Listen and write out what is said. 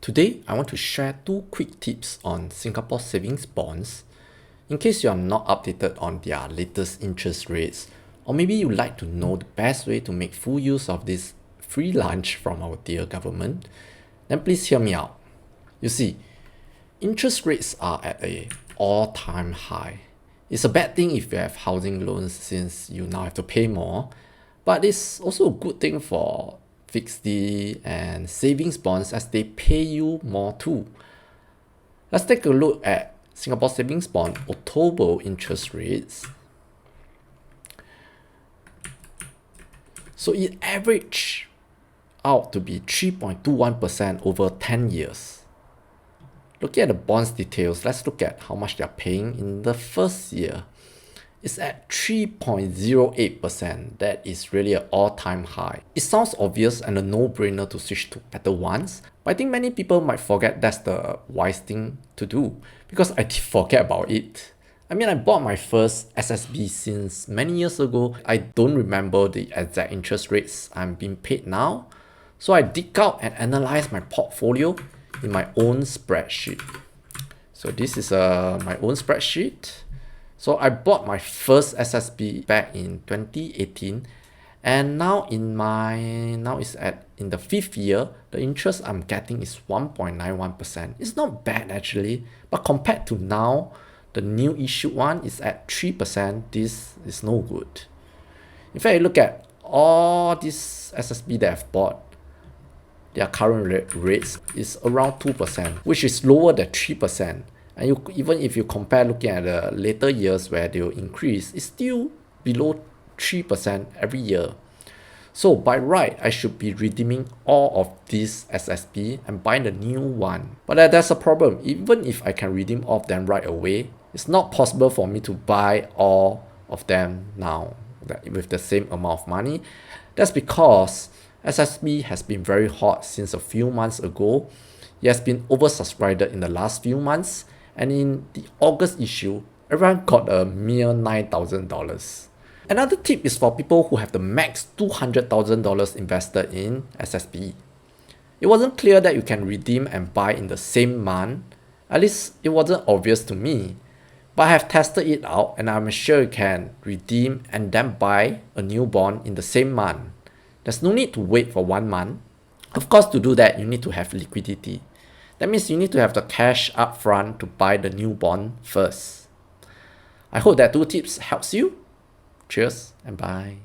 Today, I want to share 2 quick tips on Singapore savings bonds in case you are not updated on their latest interest rates, or maybe you like to know the best way to make full use of this free lunch from our dear government. Then please hear me out. You see, interest rates are at an all-time high. It's a bad thing if you have housing loans since you now have to pay more, but it's also a good thing for fixed D and savings bonds as they pay you more too. Let's take a look at Singapore savings bond October interest rates. So it averaged out to be 3.21% over 10 years. Looking at the bonds details, let's look at how much they're paying in the first year. It's at 3.08%. That is really an all-time high. It sounds obvious and a no-brainer to switch to better ones, but I think many people might forget that's the wise thing to do, because I did forget about it. I mean, I bought my first SSB since many years ago. I don't remember the exact interest rates I'm being paid now, so I dig out and analyze my portfolio in my own spreadsheet. So this is my own spreadsheet. So I bought my first SSB back in 2018, and now in the 5th year, the interest I'm getting is 1.91%. It's not bad actually, but compared to now, the new issued one is at 3%. This is no good. In fact, you look at all these SSB that I've bought, their current rates is around 2%, which is lower than 3%. And even if you compare looking at the later years where they will increase, it's still below 3% every year. So by right, I should be redeeming all of these SSB and buying the new one. But there's a problem. Even if I can redeem all of them right away, it's not possible for me to buy all of them now with the same amount of money. That's because SSB has been very hot since a few months ago. It has been oversubscribed in the last few months. And in the August issue, everyone got a mere $9,000. Another tip is for people who have the max $200,000 invested in SSB. It wasn't clear that you can redeem and buy in the same month. At least it wasn't obvious to me. But I have tested it out and I'm sure you can redeem and then buy a new bond in the same month. There's no need to wait for 1 month. Of course, to do that, you need to have liquidity. That means you need to have the cash up front to buy the new bond first. I hope that 2 tips helps you. Cheers and bye.